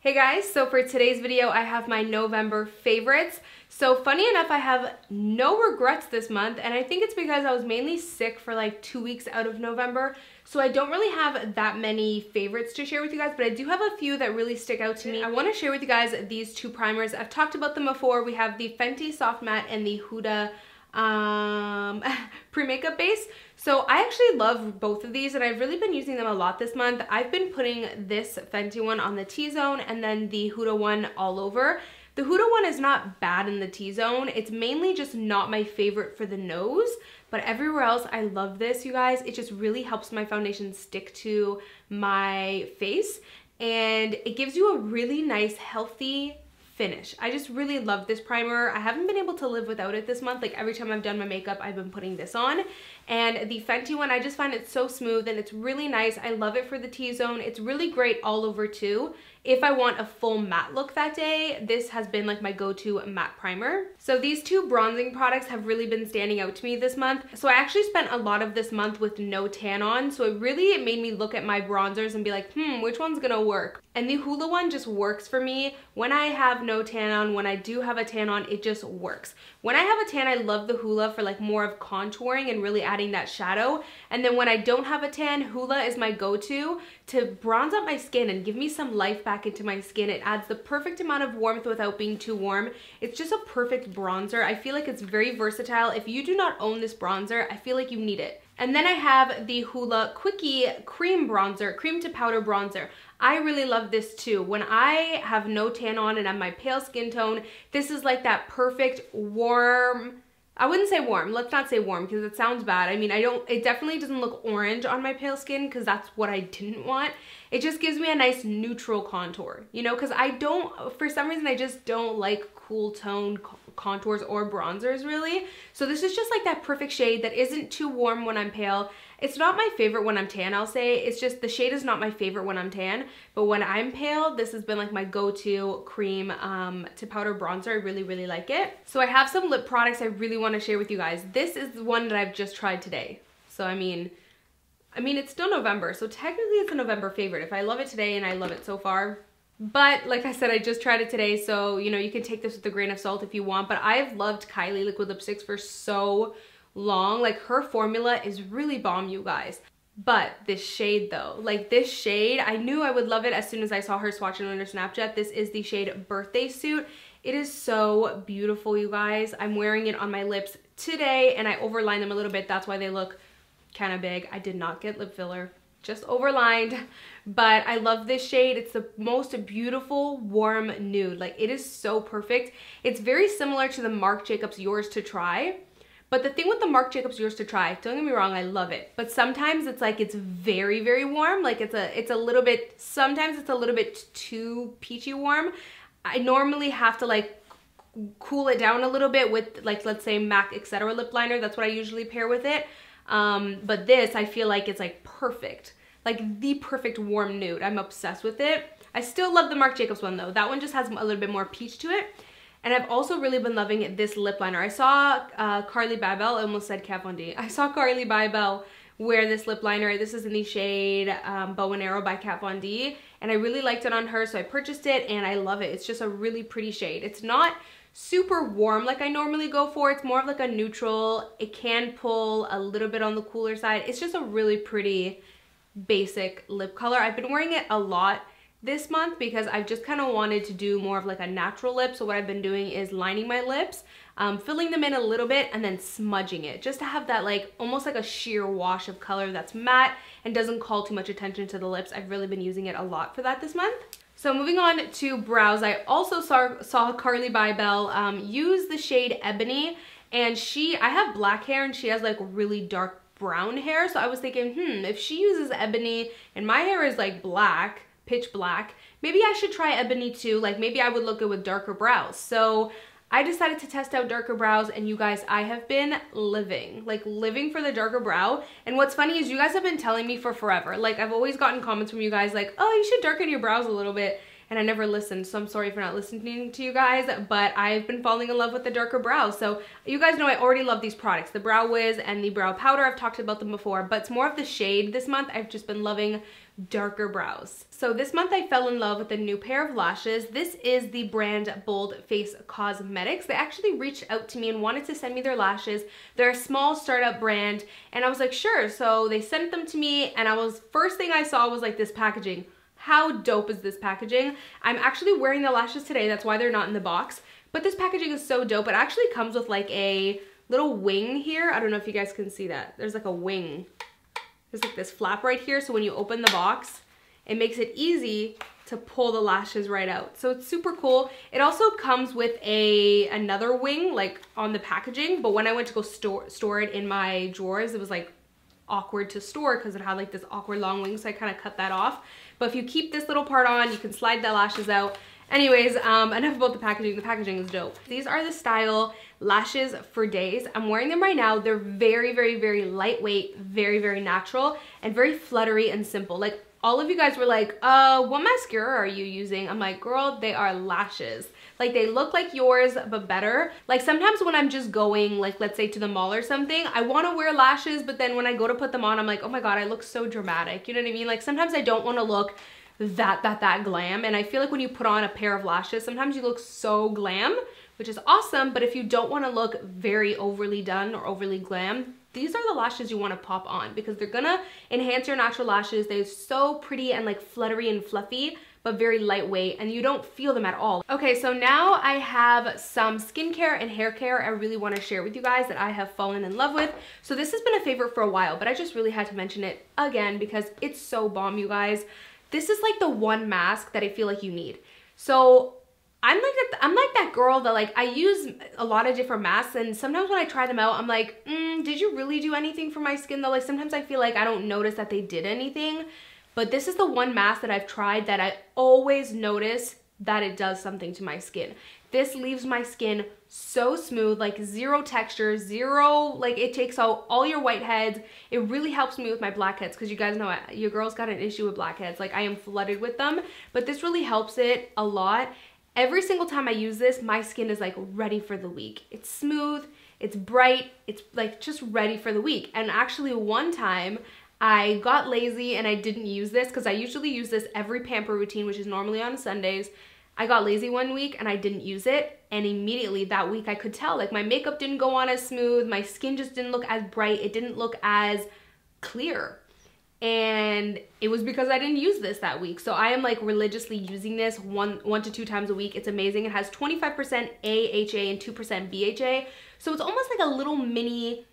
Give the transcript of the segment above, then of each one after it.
Hey guys, so for today's video I have my November favorites. So funny enough, I have no regrets this month, and I think it's because I was mainly sick for like 2 weeks out of November, so I don't really have that many favorites to share with you guys, but I do have a few that really stick out to me. I want to share with you guys these two primers. I've talked about them before. We have the Fenty Soft Matte and the Huda pre-makeup base. So I actually love both of these, and I've really been using them a lot this month. I've been putting this Fenty one on the T-zone and then the Huda one all over. The Huda one is not bad in the T-zone. It's mainly just not my favorite for the nose, but everywhere else I love this, you guys. It just really helps my foundation stick to my face, and it gives you a really nice, healthy finish. I just really love this primer. I haven't been able to live without it this month. Like every time I've done my makeup, I've been putting this on. And the Fenty one, I just find it so smooth and it's really nice. I love it for the T-zone. It's really great all over too. If I want a full matte look that day, this has been like my go-to matte primer. So these two bronzing products have really been standing out to me this month. So I actually spent a lot of this month with no tan on. So it made me look at my bronzers and be like, which one's gonna work? And the Hoola one just works for me. When I have no tan on, when I do have a tan on, it just works. When I have a tan, I love the Hoola for like more of contouring and really adding that shadow. And then when I don't have a tan, Hoola is my go-to to bronze up my skin and give me some life back into my skin. It adds the perfect amount of warmth without being too warm. It's just a perfect bronzer. I feel like it's very versatile. If you do not own this bronzer, I feel like you need it. And then I have the Hoola Quickie Cream Bronzer, Cream to Powder Bronzer. I really love this too. When I have no tan on and I'm my pale skin tone, this is like that perfect warm, I wouldn't say warm, let's not say warm because it sounds bad. I mean, it definitely doesn't look orange on my pale skin because that's what I didn't want. It just gives me a nice neutral contour, you know, because for some reason, I just don't like cool tone contours or bronzers really. So this is just like that perfect shade that isn't too warm when I'm pale. It's not my favorite when I'm tan, I'll say. It's just the shade is not my favorite when I'm tan, but when I'm pale, this has been like my go-to cream to powder bronzer. I really, really like it. So I have some lip products I really want to share with you guys. This is the one that I've just tried today. So I mean, it's still November, so technically it's a November favorite. If I love it today and I love it so far. But like I said, I just tried it today, so you know, you can take this with a grain of salt if you want, but I've loved Kylie liquid lipsticks for so long. Like her formula is really bomb, you guys. But this shade though, like this shade, I knew I would love it as soon as I saw her swatching on her Snapchat. This is the shade Birthday Suit. It is so beautiful, you guys. I'm wearing it on my lips today and I overlined them a little bit. That's why they look kind of big. I did not get lip filler, just overlined, but I love this shade. It's the most beautiful warm nude. Like it is so perfect. It's very similar to the Marc Jacobs Yours to Try. But the thing with the Marc Jacobs Yours to Try, don't get me wrong, I love it. But sometimes it's like it's very, very warm. Like sometimes it's a little bit too peachy warm. I normally have to like cool it down a little bit with like, let's say MAC Etc. lip liner. That's what I usually pair with it. But this, I feel like it's like perfect. Like the perfect warm nude. I'm obsessed with it. I still love the Marc Jacobs one though. That one just has a little bit more peach to it. And I've also really been loving this lip liner. I saw Carly Bybel, I almost said Kat Von D. I saw Carly Bybel wear this lip liner. This is in the shade Bow and Arrow by Kat Von D. And I really liked it on her, so I purchased it and I love it. It's just a really pretty shade. It's not super warm like I normally go for. It's more of like a neutral. It can pull a little bit on the cooler side. It's just a really pretty basic lip color. I've been wearing it a lot this month because I've just kind of wanted to do more of like a natural lip. So what I've been doing is lining my lips, filling them in a little bit and then smudging it just to have that like almost like a sheer wash of color that's matte and doesn't call too much attention to the lips. I've really been using it a lot for that this month. So moving on to brows, I also saw Carly Bybel use the shade Ebony, and I have black hair and she has like really dark brown hair. So I was thinking, if she uses Ebony and my hair is like black, pitch black, maybe I should try Ebony too. Like maybe I would look good with darker brows. So I decided to test out darker brows, and you guys, I have been living for the darker brow. And what's funny is you guys have been telling me for forever. Like I've always gotten comments from you guys like, oh, you should darken your brows a little bit. And I never listened, so I'm sorry for not listening to you guys, but I've been falling in love with the darker brows. So you guys know I already love these products, the Brow Wiz and the brow powder. I've talked about them before, but it's more of the shade this month. I've just been loving darker brows. So this month I fell in love with a new pair of lashes. This is the brand Bold Face Cosmetics. They actually reached out to me and wanted to send me their lashes. They're a small startup brand, and I was like, sure. So they sent them to me, and first thing I saw was like this packaging. How dope is this packaging? I'm actually wearing the lashes today, that's why they're not in the box. But this packaging is so dope. It actually comes with like a little wing here. I don't know if you guys can see that. There's like a wing. There's like this flap right here, so when you open the box, it makes it easy to pull the lashes right out. So it's super cool. It also comes with another wing like on the packaging, but when I went to go store it in my drawers, it was like awkward to store because it had like this awkward long wing, so I kind of cut that off. But if you keep this little part on, you can slide the lashes out. Anyways, enough about the packaging. The packaging is dope. These are the style Lashes for Days. I'm wearing them right now. They're very, very, very lightweight, very, very natural, and very fluttery and simple. Like, all of you guys were like, what mascara are you using? I'm like, girl, they are lashes. Like, they look like yours, but better. Like, sometimes when I'm just going, like, let's say to the mall or something, I want to wear lashes, but then when I go to put them on, I'm like, oh my God, I look so dramatic. You know what I mean? Like, sometimes I don't want to look that glam, and I feel like when you put on a pair of lashes, sometimes you look so glam, which is awesome. But if you don't want to look very overly done or overly glam, these are the lashes you want to pop on, because they're gonna enhance your natural lashes. They're so pretty and like fluttery and fluffy, but very lightweight, and you don't feel them at all. Okay, so now I have some skincare and hair care I really want to share with you guys that I have fallen in love with. So this has been a favorite for a while, but I just really had to mention it again because it's so bomb, you guys. This is like the one mask that I feel like you need. So I'm like that girl that like, I use a lot of different masks, and sometimes when I try them out, I'm like, did you really do anything for my skin though? Like, sometimes I feel like I don't notice that they did anything, but this is the one mask that I've tried that I always notice that it does something to my skin. This leaves my skin so smooth, like zero texture, zero, like it takes out all your whiteheads. It really helps me with my blackheads, because you guys know your girl's got an issue with blackheads. Like, I am flooded with them, but this really helps it a lot. Every single time I use this, my skin is like ready for the week. It's smooth, it's bright, it's like just ready for the week. And actually one time I got lazy and I didn't use this, because I usually use this every pamper routine, which is normally on Sundays. I got lazy one week and I didn't use it, and immediately that week I could tell, like, my makeup didn't go on as smooth, my skin just didn't look as bright, it didn't look as clear. And it was because I didn't use this that week. So I am like religiously using this one to two times a week. It's amazing. It has 25% AHA and 2% BHA. So it's almost like a little mini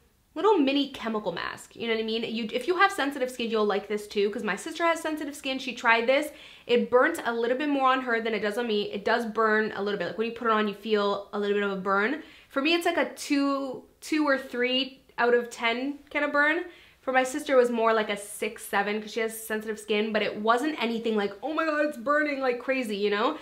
chemical mask. You know what I mean? If you have sensitive skin, you'll like this too, because my sister has sensitive skin. She tried this. It burnt a little bit more on her than it does on me. It does burn a little bit. Like, when you put it on, you feel a little bit of a burn. For me, it's like a 2 or 3 out of 10 kind of burn. For my sister, it was more like a 6, 7, because she has sensitive skin, but it wasn't anything like, oh my God, it's burning like crazy, you know?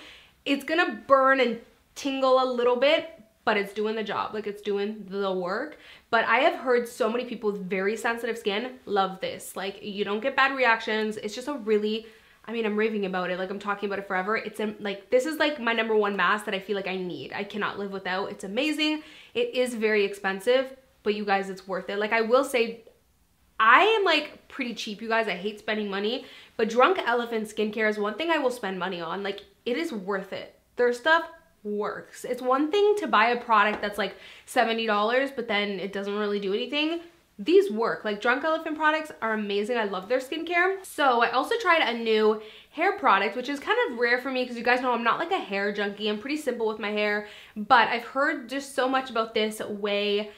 It's gonna burn and tingle a little bit, but it's doing the job, like it's doing the work. But I have heard so many people with very sensitive skin love this. Like, you don't get bad reactions. It's just a really, I mean, I'm raving about it. Like, I'm talking about it forever. It's like, this is like my #1 mask that I feel like I need. I cannot live without. It's amazing. It is very expensive, but you guys, it's worth it. Like, I will say, I am like pretty cheap, you guys. I hate spending money, but Drunk Elephant skincare is one thing I will spend money on. Like, it is worth it. Their stuff works. It's one thing to buy a product that's like $70, but then it doesn't really do anything. These work. Like, Drunk Elephant products are amazing. I love their skincare. So I also tried a new hair product, which is kind of rare for me, because you guys know I'm not like a hair junkie. I'm pretty simple with my hair, but I've heard just so much about this Way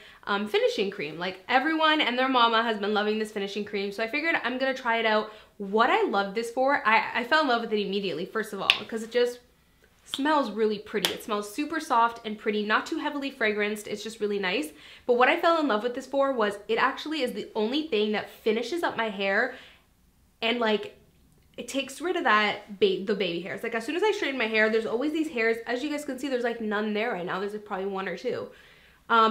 finishing cream. Like, everyone and their mama has been loving this finishing cream, so I figured I'm gonna try it out. What I love this for, I fell in love with it immediately, first of all, because it just smells really pretty. It smells super soft and pretty, not too heavily fragranced. It's just really nice. But what I fell in love with this for was, it actually is the only thing that finishes up my hair, and like, it takes rid of the baby hairs. Like, as soon as I straighten my hair, there's always these hairs. As you guys can see, there's like none there right now. There's like probably 1 or 2.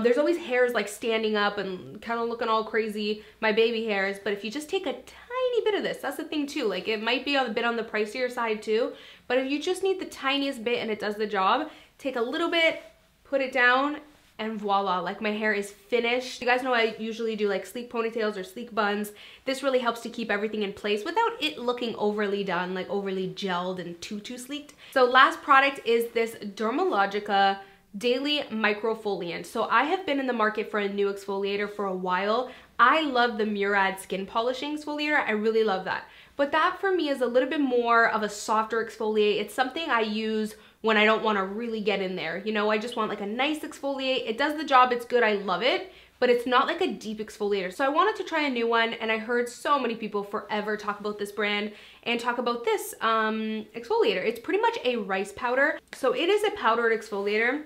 There's always hairs like standing up and kind of looking all crazy, my baby hairs. But if you just take a tiny bit of this, that's the thing too. Like, it might be a bit on the pricier side too, but if you just need the tiniest bit and it does the job, take a little bit, put it down, and voila, like my hair is finished. You guys know I usually do like sleek ponytails or sleek buns. This really helps to keep everything in place without it looking overly done, like overly gelled and too sleeked. So last product is this Dermalogica Daily Microfoliant. So I have been in the market for a new exfoliator for a while. I love the Murad Skin Polishing Exfoliator. I really love that. But that for me is a little bit more of a softer exfoliate. It's something I use when I don't want to really get in there. You know, I just want like a nice exfoliate. It does the job, it's good, I love it, but it's not like a deep exfoliator. So I wanted to try a new one, and I heard so many people forever talk about this brand and talk about this exfoliator. It's pretty much a rice powder. So it is a powdered exfoliator.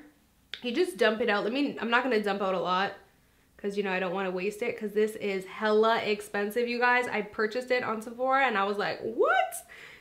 You just dump it out. I'm not gonna dump out a lot because, you know, I don't want to waste it because this is hella expensive, you guys. I purchased it on Sephora and I was like, what?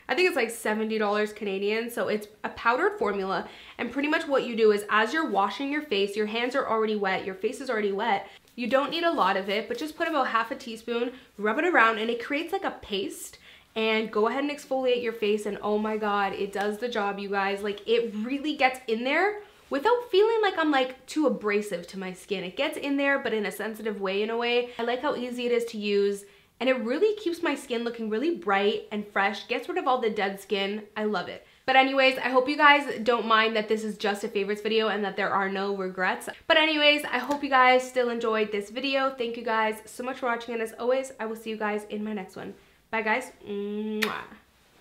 I think it's like $70 Canadian. So it's a powdered formula, and pretty much what you do is as you're washing your face, your hands are already wet, your face is already wet. You don't need a lot of it, but just put about half a teaspoon, rub it around, and it creates like a paste. And go ahead and exfoliate your face, and oh my God, it does the job, you guys. Like, it really gets in there without feeling like I'm like too abrasive to my skin. It gets in there, but in a sensitive way, in a way. I like how easy it is to use, and it really keeps my skin looking really bright and fresh, gets rid of all the dead skin. I love it. But anyways, I hope you guys don't mind that this is just a favorites video and that there are no regrets. But anyways, I hope you guys still enjoyed this video. Thank you guys so much for watching, and as always, I will see you guys in my next one. Bye guys. Mwah.